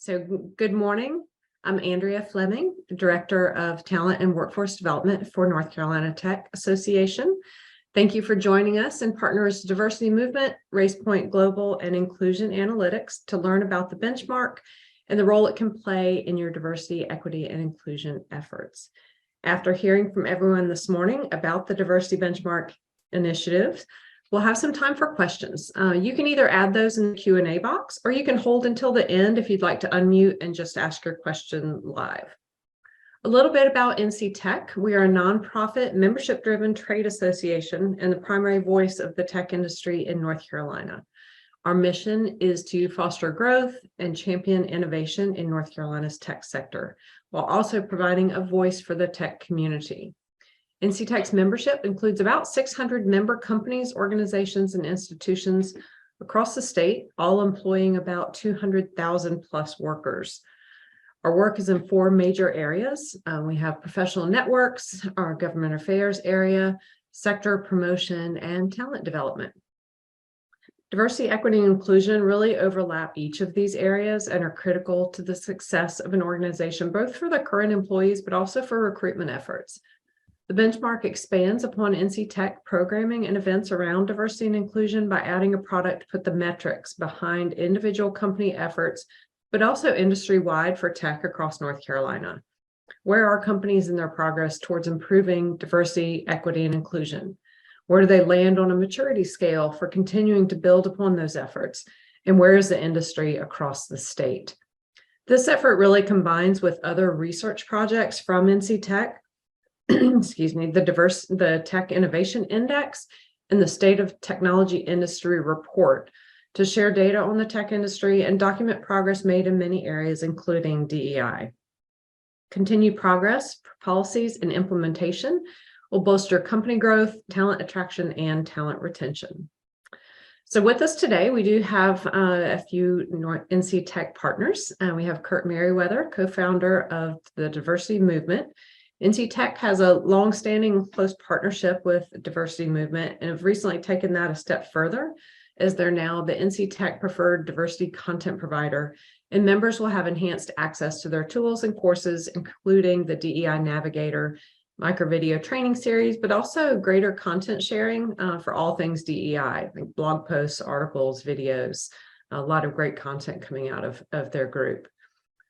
Good morning. I'm Andrea Fleming, Director of Talent and Workforce Development for North Carolina Tech Association. Thank you for joining us and Partners Diversity Movement, RacePoint Global, and Inclusion Analytics to learn about the benchmark and the role it can play in your diversity, equity, and inclusion efforts. After hearing from everyone this morning about the Diversity Benchmark initiatives, we'll have some time for questions. You can either add those in the Q&A box, or you can hold until the end if you'd like to unmute and just ask your question live. A little bit about NC Tech. We are a nonprofit, membership-driven trade association and the primary voice of the tech industry in North Carolina. Our mission is to foster growth and champion innovation in North Carolina's tech sector, while also providing a voice for the tech community. NC Tech's membership includes about 600 member companies, organizations, and institutions across the state, all employing about 200,000 plus workers. Our work is in 4 major areas. We have professional networks, our government affairs area, sector promotion, and talent development. Diversity, equity, and inclusion really overlap each of these areas and are critical to the success of an organization, both for the current employees, but also for recruitment efforts. The benchmark expands upon NC Tech programming and events around diversity and inclusion by adding a product to put the metrics behind individual company efforts, but also industry-wide for tech across North Carolina. Where are companies in their progress towards improving diversity, equity, and inclusion? Where do they land on a maturity scale for continuing to build upon those efforts? And where is the industry across the state? This effort really combines with other research projects from NC Tech, excuse me, the Tech Innovation Index and the State of Technology Industry Report to share data on the tech industry and document progress made in many areas, including DEI. Continued progress, policies, and implementation will bolster company growth, talent attraction, and talent retention. So with us today, we do have a few NC Tech partners. We have Kurt Merriweather, co-founder of the Diversity Movement. NC Tech has a long-standing close partnership with Diversity Movement and have recently taken that a step further, as they're now the NC Tech preferred diversity content provider, and members will have enhanced access to their tools and courses, including the DEI Navigator micro video training series, but also greater content sharing for all things DEI, like blog posts, articles, videos, a lot of great content coming out of their group.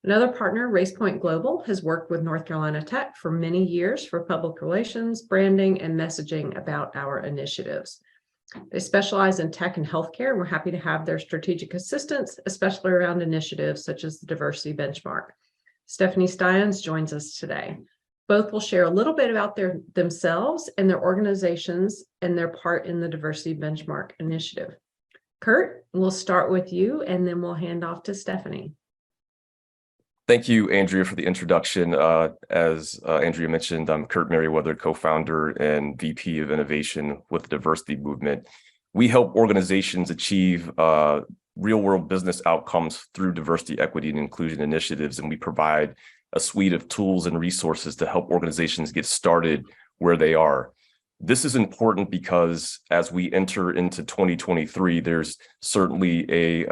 Another partner, RacePoint Global, has worked with North Carolina Tech for many years for public relations, branding, and messaging about our initiatives. They specialize in tech and healthcare, and we're happy to have their strategic assistance, especially around initiatives such as the Diversity Benchmark. Stephanie Styons joins us today. Both will share a little bit about themselves and their organizations and their part in the Diversity Benchmark initiative. Kurt, we'll start with you, and then we'll hand off to Stephanie. Thank you, Andrea, for the introduction. As Andrea mentioned, I'm Kurt Merriweather, co-founder and VP of Innovation with the Diversity Movement. We help organizations achieve real-world business outcomes through diversity, equity, and inclusion initiatives, and we provide a suite of tools and resources to help organizations get started where they are. This is important because as we enter into 2023, there's certainly a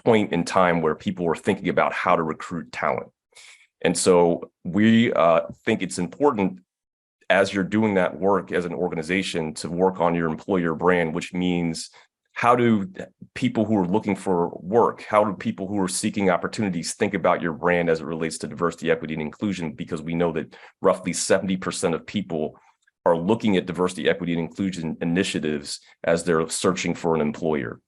point in time where people are thinking about how to recruit talent. And so we think it's important, as you're doing that work as an organization, to work on your employer brand, which means how do people who are looking for work, how do people who are seeking opportunities think about your brand as it relates to diversity, equity, and inclusion? Because we know that roughly 70% of people are looking at diversity, equity, and inclusion initiatives as they're searching for an employer.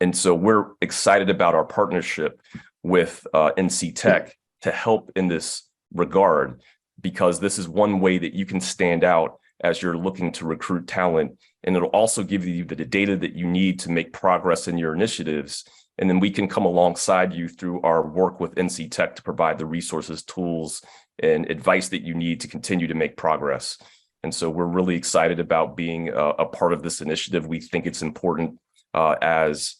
And so we're excited about our partnership with NC Tech to help in this regard, because this is one way that you can stand out as you're looking to recruit talent. And it'll also give you the data that you need to make progress in your initiatives. And then we can come alongside you through our work with NC Tech to provide the resources, tools, and advice that you need to continue to make progress. And so we're really excited about being a part of this initiative. We think it's important as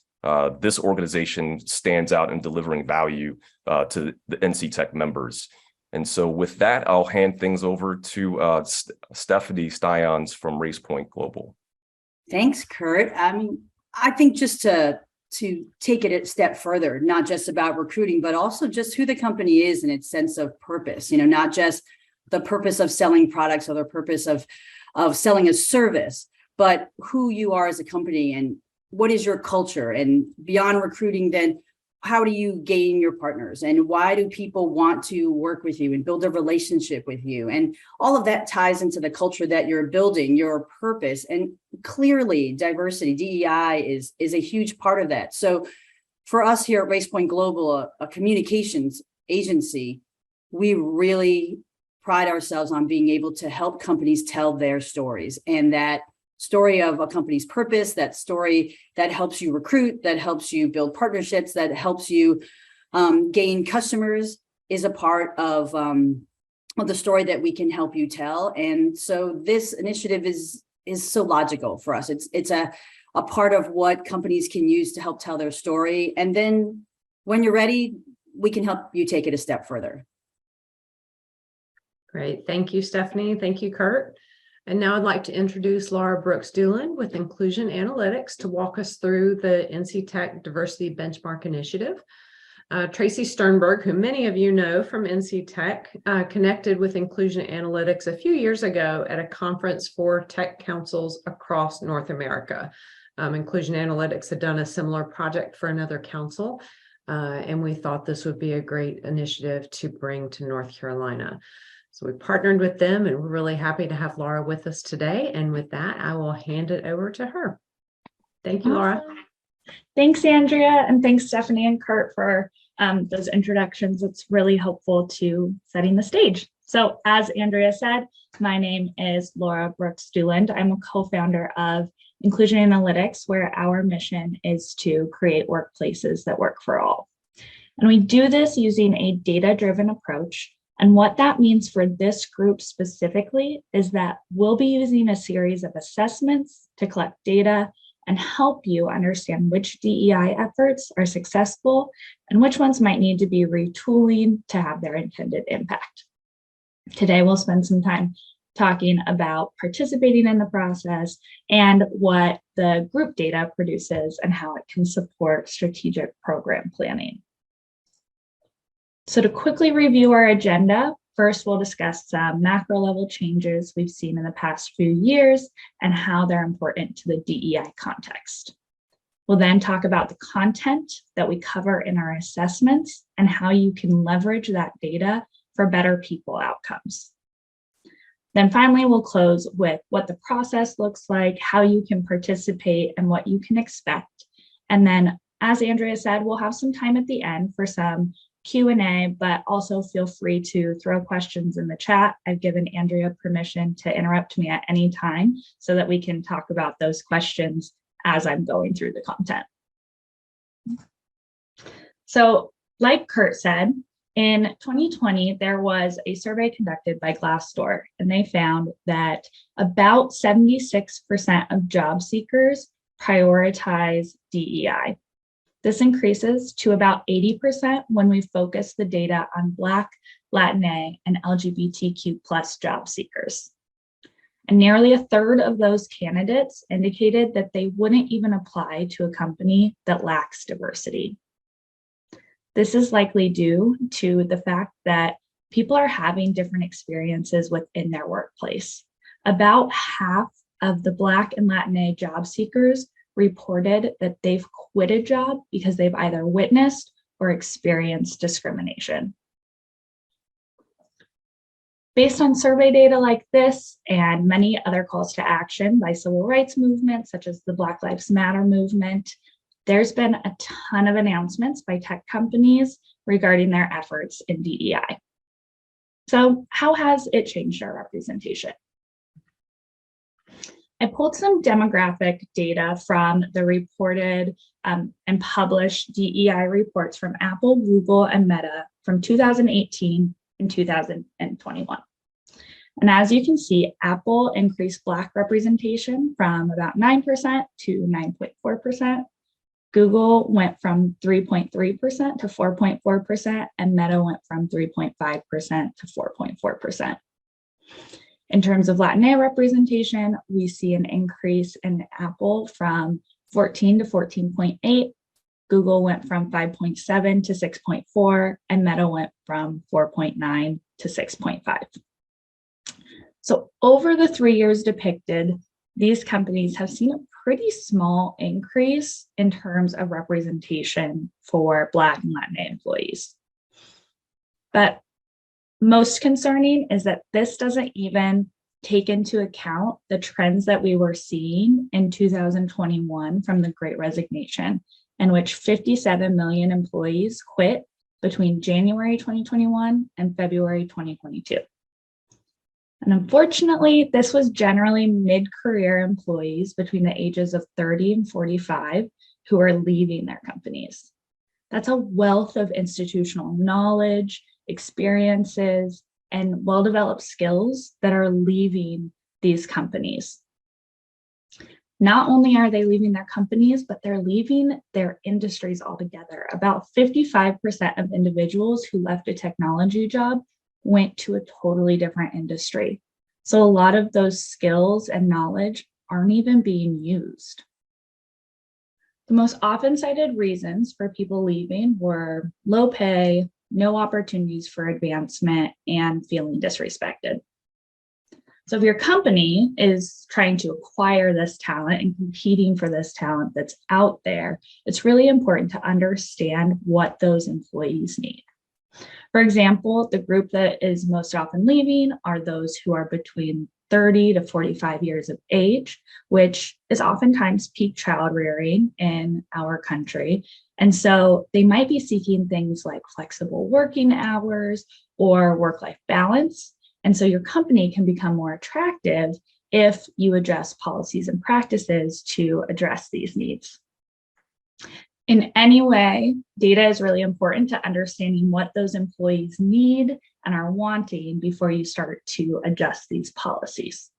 this organization stands out in delivering value to the NC Tech members. And so with that, I'll hand things over to Stephanie Styons from RacePoint Global. Thanks, Kurt. I think just to to take it a step further, not just about recruiting, but also just who the company is and its sense of purpose, not just the purpose of selling products or the purpose of selling a service, but who you are as a company and what is your culture. And beyond recruiting, then how do you gain your partners and why do people want to work with you and build a relationship with you? And all of that ties into the culture that you're building, your purpose. And clearly diversity, DEI is a huge part of that. So for us here at RacePoint Global, a communications agency, we really pride ourselves on being able to help companies tell their stories, and that story of a company's purpose, that story that helps you recruit, that helps you build partnerships, that helps you gain customers is a part of the story that we can help you tell. And so this initiative is so logical for us. It's a part of what companies can use to help tell their story. And then when you're ready, we can help you take it a step further. Great. Thank you, Stephanie. Thank you, Kurt. And now I'd like to introduce Laura Brooks-Doolan with Inclusion Analytics to walk us through the NC Tech Diversity Benchmark Initiative. Tracy Sternberg, who many of you know from NC Tech, connected with Inclusion Analytics a few years ago at a conference for tech councils across North America. Inclusion Analytics had done a similar project for another council, and we thought this would be a great initiative to bring to North Carolina. So we partnered with them, and we're really happy to have Laura with us today. And with that, I will hand it over to her. Thank you, Laura. Thanks, Andrea, and thanks, Stephanie and Kurt, for those introductions. It's really helpful to setting the stage. So as Andrea said, my name is Laura Brooks-Doolan. I'm a co-founder of Inclusion Analytics, where our mission is to create workplaces that work for all. And we do this using a data-driven approach. And what that means for this group specifically is that we'll be using a series of assessments to collect data and help you understand which DEI efforts are successful and which ones might need to be retooling to have their intended impact. Today, we'll spend some time talking about participating in the process and what the group data produces and how it can support strategic program planning. So to quickly review our agenda, first we'll discuss some macro level changes we've seen in the past few years and how they're important to the DEI context. We'll then talk about the content that we cover in our assessments and how you can leverage that data for better people outcomes. Then finally, we'll close with what the process looks like, how you can participate, and what you can expect. And then, as Andrea said, we'll have some time at the end for some Q&A, but also feel free to throw questions in the chat. I've given Andrea permission to interrupt me at any time so that we can talk about those questions as I'm going through the content. So, like Kurt said, in 2020, there was a survey conducted by Glassdoor, and they found that about 76% of job seekers prioritize DEI. This increases to about 80% when we focus the data on Black, Latina, and LGBTQ+ job seekers. And nearly a third of those candidates indicated that they wouldn't even apply to a company that lacks diversity. This is likely due to the fact that people are having different experiences within their workplace. About half of the Black and Latina job seekers reported that they've quit a job because they've either witnessed or experienced discrimination. Based on survey data like this and many other calls to action by civil rights movements, such as the Black Lives Matter movement, there's been a ton of announcements by tech companies regarding their efforts in DEI. So how has it changed our representation? I pulled some demographic data from the reported and published DEI reports from Apple, Google, and Meta from 2018 and 2021. And as you can see, Apple increased Black representation from about 9% to 9.4%. Google went from 3.3% to 4.4%, and Meta went from 3.5% to 4.4%. In terms of Latina representation, we see an increase in Apple from 14 to 14.8, Google went from 5.7 to 6.4, and Meta went from 4.9 to 6.5. So over the 3 years depicted, these companies have seen a pretty small increase in terms of representation for Black and Latinx employees. But most concerning is that this doesn't even take into account the trends that we were seeing in 2021 from the Great Resignation, in which 57 million employees quit between January 2021 and February 2022. And unfortunately, this was generally mid-career employees between the ages of 30 and 45 who are leaving their companies. That's a wealth of institutional knowledge, experiences, and well-developed skills that are leaving these companies. Not only are they leaving their companies, but they're leaving their industries altogether. About 55% of individuals who left a technology job went to a totally different industry. So a lot of those skills and knowledge aren't even being used. The most often cited reasons for people leaving were low pay, no opportunities for advancement, and feeling disrespected. So if your company is trying to acquire this talent and competing for this talent that's out there, it's really important to understand what those employees need. For example, the group that is most often leaving are those who are between 30 to 45 years of age, which is oftentimes peak child rearing in our country. And so they might be seeking things like flexible working hours or work-life balance. And so your company can become more attractive if you adjust policies and practices to address these needs. In any way, data is really important to understanding what those employees need and are wanting before you start to adjust these policies.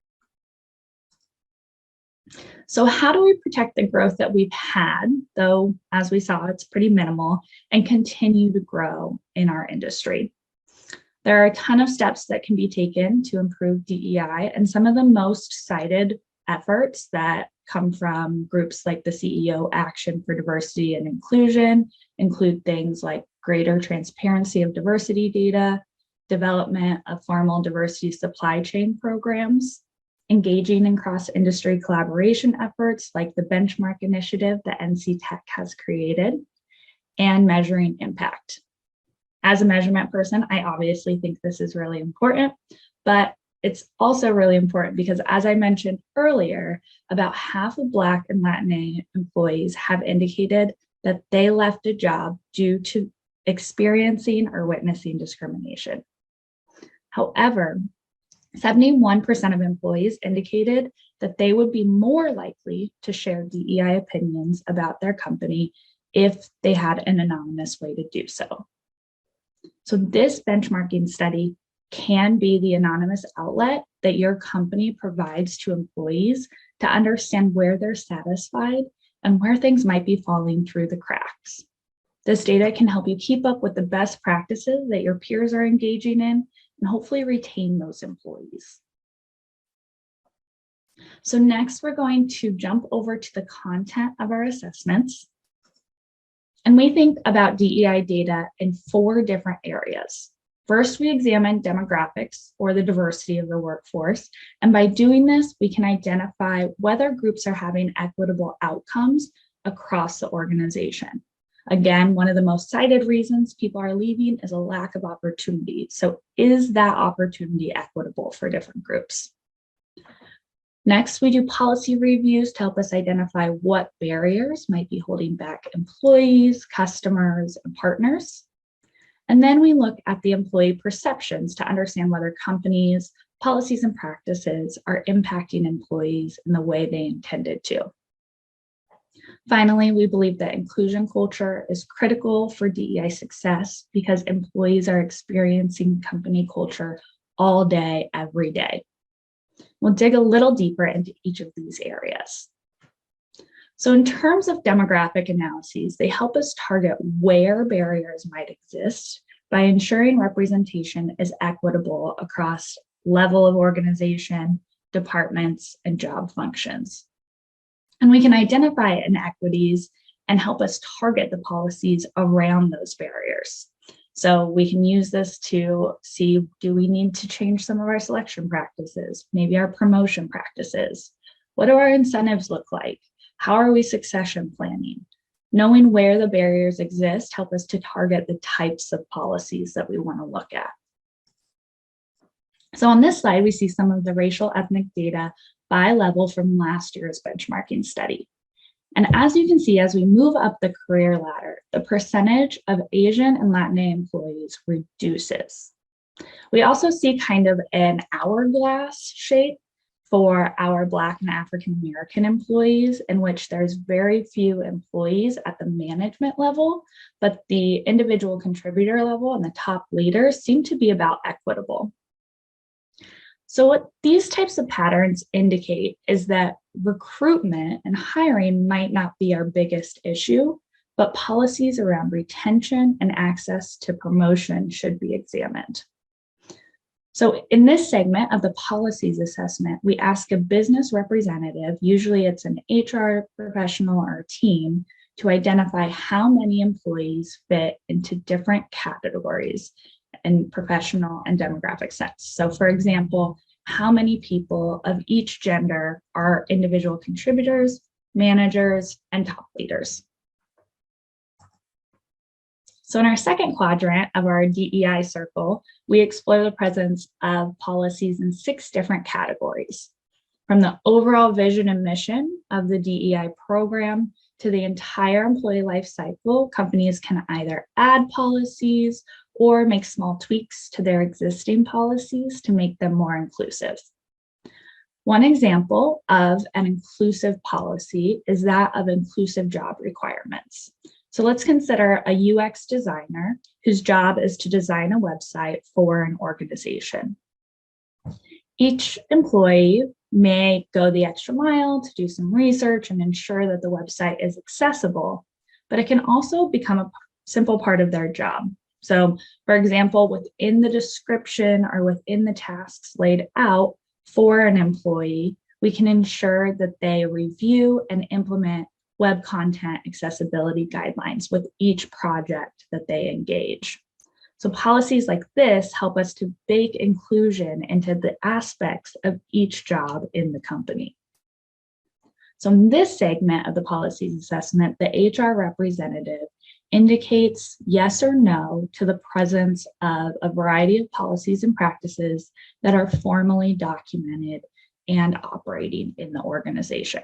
So how do we protect the growth that we've had, though, as we saw, it's pretty minimal, and continue to grow in our industry? There are a ton of steps that can be taken to improve DEI, and some of the most cited efforts that come from groups like the CEO Action for Diversity and Inclusion include things like greater transparency of diversity data, development of formal diversity supply chain programs, engaging in cross-industry collaboration efforts like the benchmark initiative that NC Tech has created, and measuring impact. As a measurement person, I obviously think this is really important, but it's also really important because, as I mentioned earlier, about half of Black and Latinx employees have indicated that they left a job due to experiencing or witnessing discrimination. However, 71% of employees indicated that they would be more likely to share DEI opinions about their company if they had an anonymous way to do so. So this benchmarking study can be the anonymous outlet that your company provides to employees to understand where they're satisfied and where things might be falling through the cracks. This data can help you keep up with the best practices that your peers are engaging in and hopefully retain those employees. So next, we're going to jump over to the content of our assessments. And we think about DEI data in 4 different areas. First, we examine demographics or the diversity of the workforce. And by doing this, we can identify whether groups are having equitable outcomes across the organization. Again, one of the most cited reasons people are leaving is a lack of opportunity. So is that opportunity equitable for different groups? Next, we do policy reviews to help us identify what barriers might be holding back employees, customers, and partners. And then we look at the employee perceptions to understand whether companies, policies, and practices are impacting employees in the way they intended to. Finally, we believe that inclusion culture is critical for DEI success because employees are experiencing company culture all day, every day. We'll dig a little deeper into each of these areas. So in terms of demographic analyses, they help us target where barriers might exist by ensuring representation is equitable across level of organization, departments, and job functions. And we can identify inequities and help us target the policies around those barriers. So we can use this to see, do we need to change some of our selection practices, maybe our promotion practices? What do our incentives look like? How are we succession planning? Knowing where the barriers exist help us to target the types of policies that we want to look at. So on this slide, we see some of the racial ethnic data by level from last year's benchmarking study. And as you can see, as we move up the career ladder, the percentage of Asian and Latinx employees reduces. We also see kind of an hourglass shape for our Black and African American employees, in which there's very few employees at the management level, but the individual contributor level and the top leaders seem to be about equitable. So what these types of patterns indicate is that recruitment and hiring might not be our biggest issue, but policies around retention and access to promotion should be examined. So in this segment of the policies assessment, we ask a business representative, usually it's an HR professional or a team, to identify how many employees fit into different categories in professional and demographic sense. So for example, how many people of each gender are individual contributors, managers, and top leaders? So in our second quadrant of our DEI circle, we explore the presence of policies in 6 different categories. From the overall vision and mission of the DEI program to the entire employee life cycle, companies can either add policies or make small tweaks to their existing policies to make them more inclusive. One example of an inclusive policy is that of inclusive job requirements. So let's consider a UX designer whose job is to design a website for an organization. Each employee may go the extra mile to do some research and ensure that the website is accessible, but it can also become a simple part of their job. So for example, within the description or within the tasks laid out for an employee, we can ensure that they review and implement web content accessibility guidelines with each project that they engage. So policies like this help us to bake inclusion into the aspects of each job in the company. So in this segment of the policies assessment, the HR representative indicates yes or no to the presence of a variety of policies and practices that are formally documented and operating in the organization.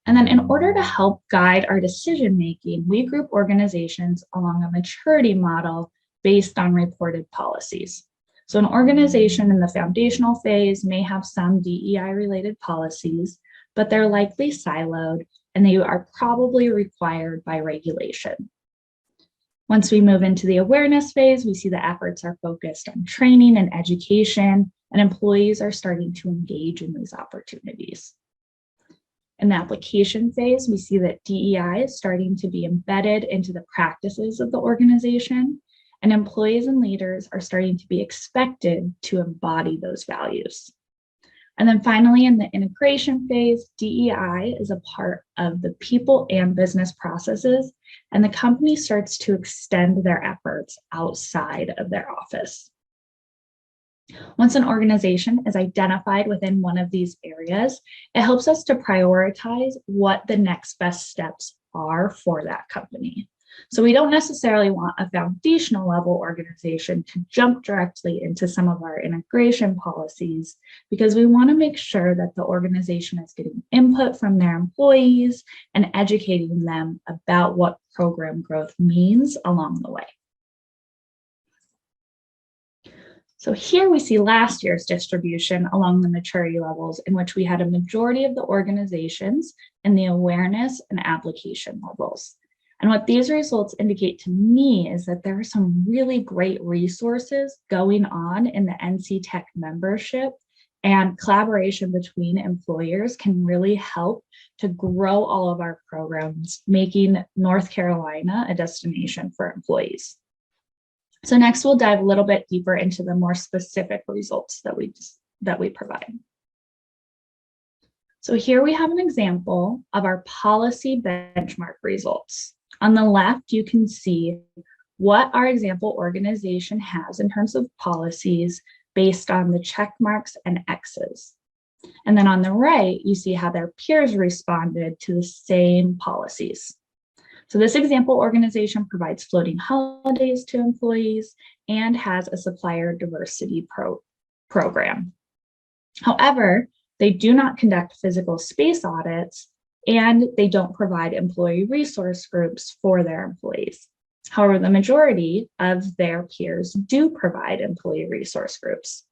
And then in order to help guide our decision-making, we group organizations along a maturity model based on reported policies. So an organization in the foundational phase may have some DEI-related policies, but they're likely siloed and they are probably required by regulation. Once we move into the awareness phase, we see the efforts are focused on training and education, and employees are starting to engage in these opportunities. In the application phase, we see that DEI is starting to be embedded into the practices of the organization, and employees and leaders are starting to be expected to embody those values. And then finally, in the integration phase, DEI is a part of the people and business processes, and the company starts to extend their efforts outside of their office. Once an organization is identified within one of these areas, it helps us to prioritize what the next best steps are for that company. So we don't necessarily want a foundational level organization to jump directly into some of our integration policies, because we want to make sure that the organization is getting input from their employees and educating them about what program growth means along the way. So here we see last year's distribution along the maturity levels, in which we had a majority of the organizations in the awareness and application levels. And what these results indicate to me is that there are some really great resources going on in the NC Tech membership, and collaboration between employers can really help to grow all of our programs, making North Carolina a destination for employees. So next, we'll dive a little bit deeper into the more specific results that we provide. So here we have an example of our policy benchmark results. On the left, you can see what our example organization has in terms of policies based on the check marks and X's. And then on the right, you see how their peers responded to the same policies. So this example organization provides floating holidays to employees and has a supplier diversity program. However, they do not conduct physical space audits, and they don't provide employee resource groups for their employees. However, the majority of their peers do provide employee resource groups.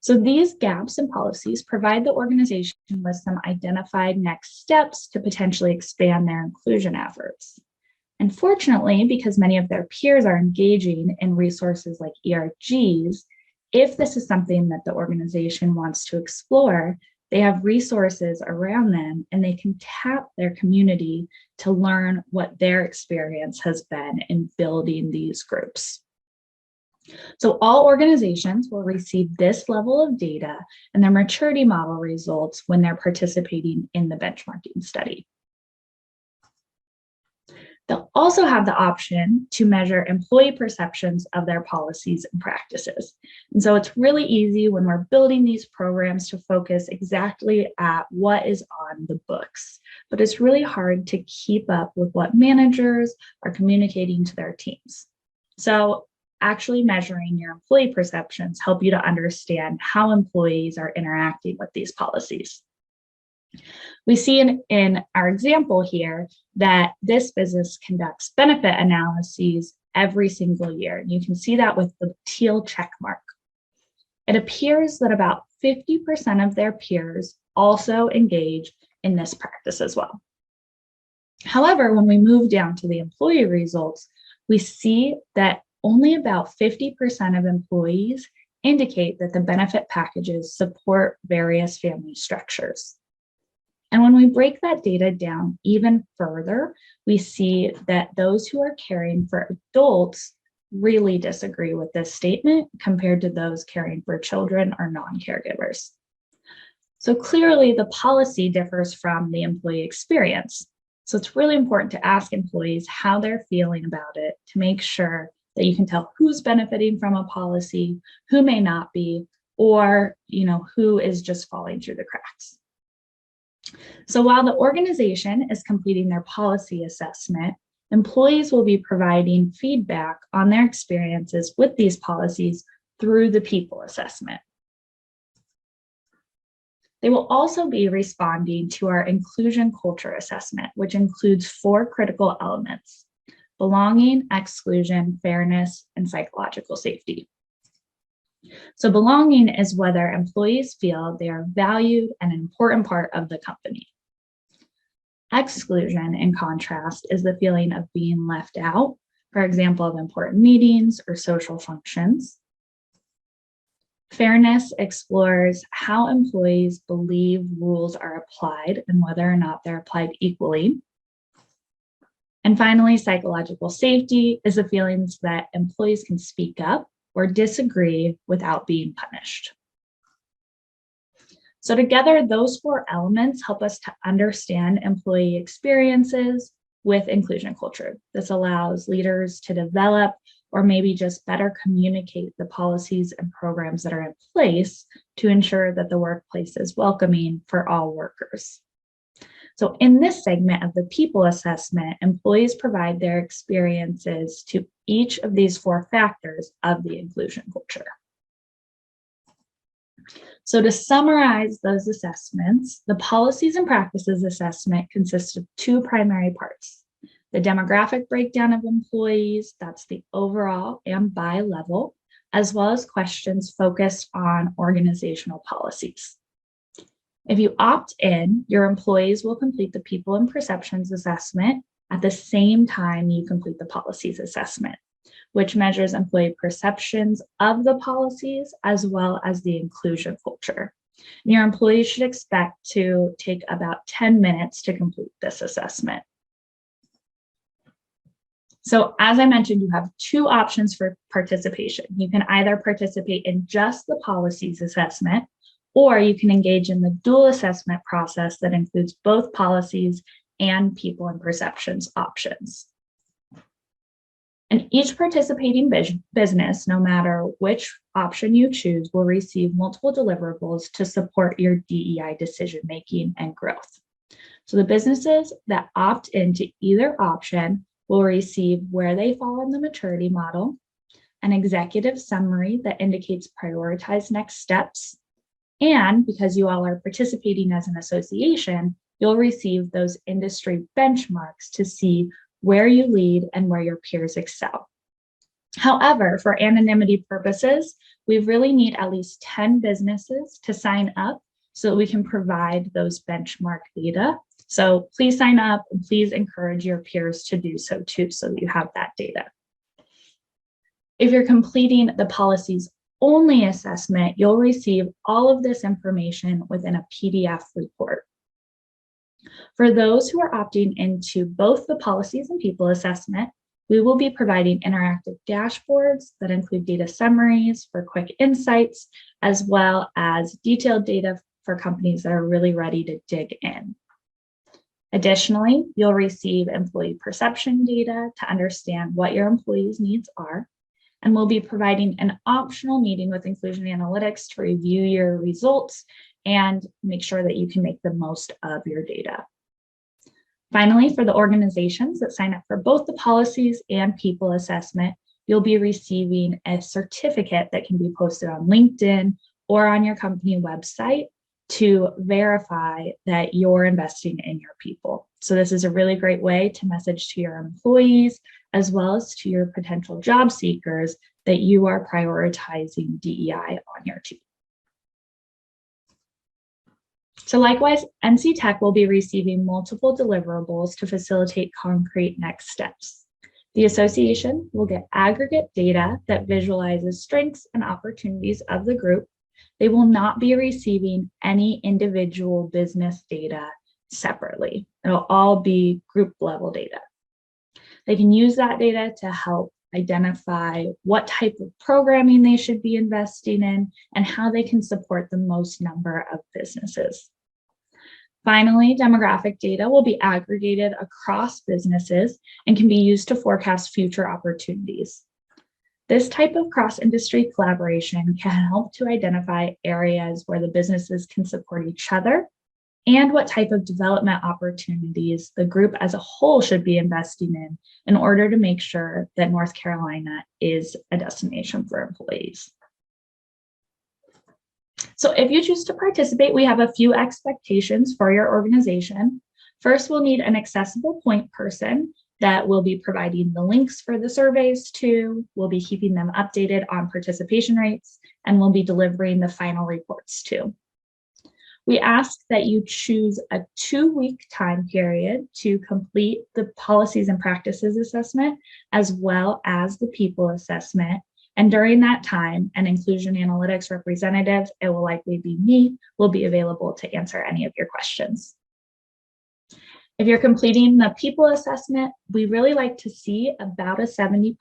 So these gaps in policies provide the organization with some identified next steps to potentially expand their inclusion efforts. And fortunately, because many of their peers are engaging in resources like ERGs, if this is something that the organization wants to explore, they have resources around them and they can tap their community to learn what their experience has been in building these groups. So all organizations will receive this level of data and their maturity model results when they're participating in the benchmarking study. They'll also have the option to measure employee perceptions of their policies and practices. And so it's really easy when we're building these programs to focus exactly at what is on the books, but it's really hard to keep up with what managers are communicating to their teams. So actually measuring your employee perceptions help you to understand how employees are interacting with these policies. We see in our example here that this business conducts benefit analyses every single year. And you can see that with the teal check mark. It appears that about 50% of their peers also engage in this practice as well. However, when we move down to the employee results, we see that only about 50% of employees indicate that the benefit packages support various family structures. And when we break that data down even further, we see that those who are caring for adults really disagree with this statement compared to those caring for children or non-caregivers. So clearly the policy differs from the employee experience. So it's really important to ask employees how they're feeling about it to make sure that you can tell who's benefiting from a policy, who may not be, or who is just falling through the cracks. So while the organization is completing their policy assessment, employees will be providing feedback on their experiences with these policies through the people assessment. They will also be responding to our inclusion culture assessment, which includes 4 critical elements: belonging, exclusion, fairness, and psychological safety. So belonging is whether employees feel they are valued and an important part of the company. Exclusion, in contrast, is the feeling of being left out, for example, of important meetings or social functions. Fairness explores how employees believe rules are applied and whether or not they're applied equally. And finally, psychological safety is the feelings that employees can speak up or disagree without being punished. So together, those 4 elements help us to understand employee experiences with inclusion culture. This allows leaders to develop or maybe just better communicate the policies and programs that are in place to ensure that the workplace is welcoming for all workers. So in this segment of the people assessment, employees provide their experiences to each of these 4 factors of the inclusion culture. So to summarize those assessments, the policies and practices assessment consists of 2 primary parts: the demographic breakdown of employees, that's the overall and by level, as well as questions focused on organizational policies. If you opt in, your employees will complete the people and perceptions assessment at the same time you complete the policies assessment, which measures employee perceptions of the policies as well as the inclusion culture. And your employees should expect to take about 10 minutes to complete this assessment. So as I mentioned, you have 2 options for participation. You can either participate in just the policies assessment, or you can engage in the dual assessment process that includes both policies and people and perceptions options. And each participating business, no matter which option you choose, will receive multiple deliverables to support your DEI decision-making and growth. So the businesses that opt into either option will receive where they fall in the maturity model, an executive summary that indicates prioritized next steps, and because you all are participating as an association, you'll receive those industry benchmarks to see where you lead and where your peers excel. However, for anonymity purposes, we really need at least 10 businesses to sign up so that we can provide those benchmark data. So please sign up and please encourage your peers to do so too, so that you have that data. If you're completing the policies only assessment, you'll receive all of this information within a PDF report. For those who are opting into both the policies and people assessment, we will be providing interactive dashboards that include data summaries for quick insights, as well as detailed data for companies that are really ready to dig in. Additionally, you'll receive employee perception data to understand what your employees' needs are, and we'll be providing an optional meeting with Inclusion Analytics to review your results and make sure that you can make the most of your data. Finally, for the organizations that sign up for both the policies and people assessment, you'll be receiving a certificate that can be posted on LinkedIn or on your company website to verify that you're investing in your people. So this is a really great way to message to your employees as well as to your potential job seekers that you are prioritizing DEI on your team. So likewise, NC Tech will be receiving multiple deliverables to facilitate concrete next steps. The association will get aggregate data that visualizes strengths and opportunities of the group. They will not be receiving any individual business data separately. It'll all be group level data. They can use that data to help identify what type of programming they should be investing in and how they can support the most number of businesses. Finally, demographic data will be aggregated across businesses and can be used to forecast future opportunities. This type of cross-industry collaboration can help to identify areas where the businesses can support each other and what type of development opportunities the group as a whole should be investing in order to make sure that North Carolina is a destination for employees. So if you choose to participate, we have a few expectations for your organization. First, we'll need an accessible point person that will be providing the links for the surveys to, we'll be keeping them updated on participation rates, and we'll be delivering the final reports to. We ask that you choose a 2-week time period to complete the policies and practices assessment, as well as the people assessment. And during that time, an Inclusion Analytics representative, it will likely be me, will be available to answer any of your questions. If you're completing the people assessment, we really like to see about a 70%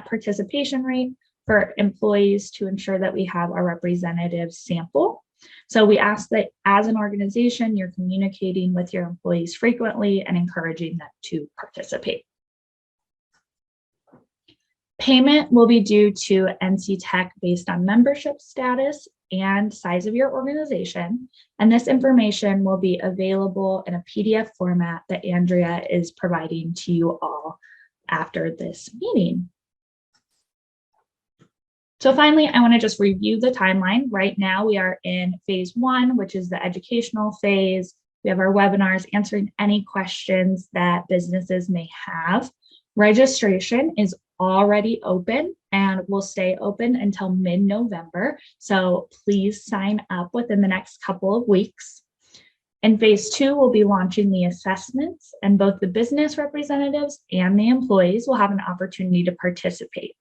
participation rate for employees to ensure that we have a representative sample. So we ask that as an organization, you're communicating with your employees frequently and encouraging them to participate. Payment will be due to NC Tech based on membership status and size of your organization. And this information will be available in a PDF format that Andrea is providing to you all after this meeting. So finally, I want to just review the timeline. Right now, we are in phase 1, which is the educational phase. We have our webinars answering any questions that businesses may have. Registration is already open and will stay open until mid-November. So please sign up within the next couple of weeks. In phase 2, we'll be launching the assessments, and both the business representatives and the employees will have an opportunity to participate.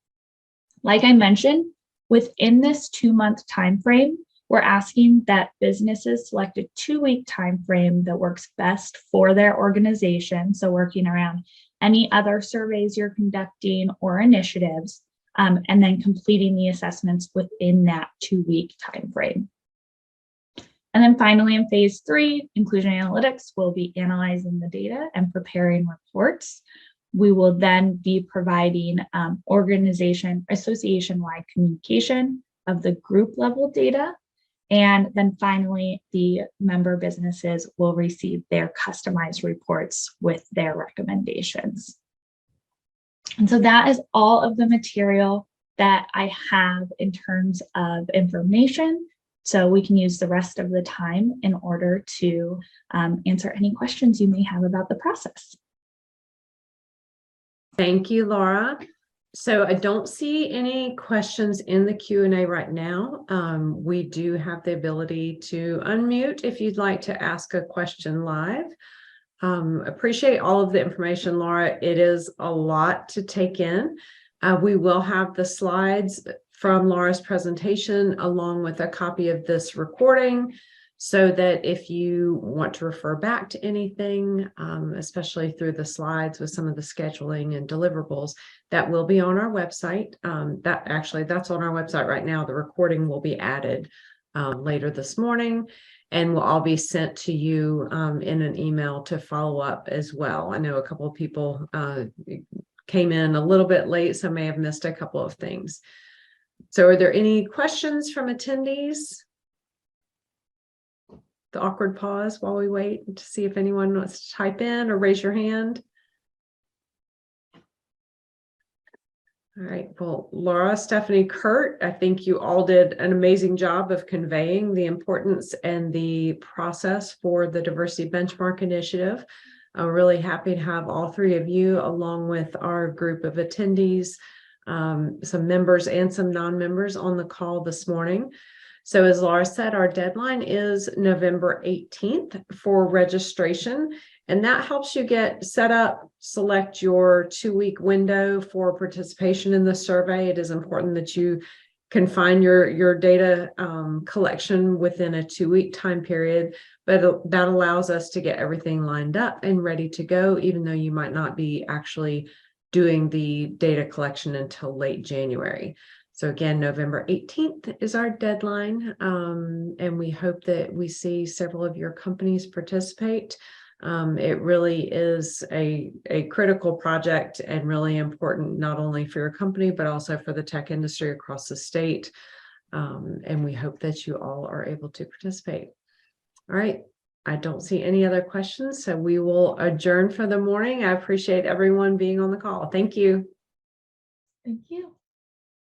Like I mentioned, within this 2-month time frame, we're asking that businesses select a 2-week time frame that works best for their organization. So working around any other surveys you're conducting or initiatives, and then completing the assessments within that 2-week time frame. And then finally, in phase 3, inclusion analytics will be analyzing the data and preparing reports. We will then be providing association-wide communication of the group level data. And then finally, the member businesses will receive their customized reports with their recommendations. And so that is all of the material that I have in terms of information. So we can use the rest of the time in order to answer any questions you may have about the process. Thank you, Laura. So I don't see any questions in the Q&A right now. We do have the ability to unmute if you'd like to ask a question live. Appreciate all of the information, Laura. It is a lot to take in. We will have the slides from Laura's presentation along with a copy of this recording, so that if you want to refer back to anything, especially through the slides with some of the scheduling and deliverables, that will be on our website. That's on our website right now. The recording will be added later this morning, and will all be sent to you in an email to follow up as well. I know a couple of people came in a little bit late, so may have missed a couple of things. So are there any questions from attendees? The awkward pause while we wait to see if anyone wants to type in or raise your hand. All right, well, Laura, Stephanie, Kurt, I think you all did an amazing job of conveying the importance and the process for the Diversity Benchmark Initiative. I'm really happy to have all three of you along with our group of attendees, some members and some non-members on the call this morning. So as Laura said, our deadline is November 18th for registration, and that helps you get set up, select your 2-week window for participation in the survey. It is important that you can find your data collection within a 2-week time period, but that allows us to get everything lined up and ready to go, even though you might not be actually doing the data collection until late January. So again, November 18th is our deadline, and we hope that we see several of your companies participate. It really is a critical project and really important, not only for your company, but also for the tech industry across the state. And we hope that you all are able to participate. All right. I don't see any other questions, so we will adjourn for the morning. I appreciate everyone being on the call. Thank you. Thank you.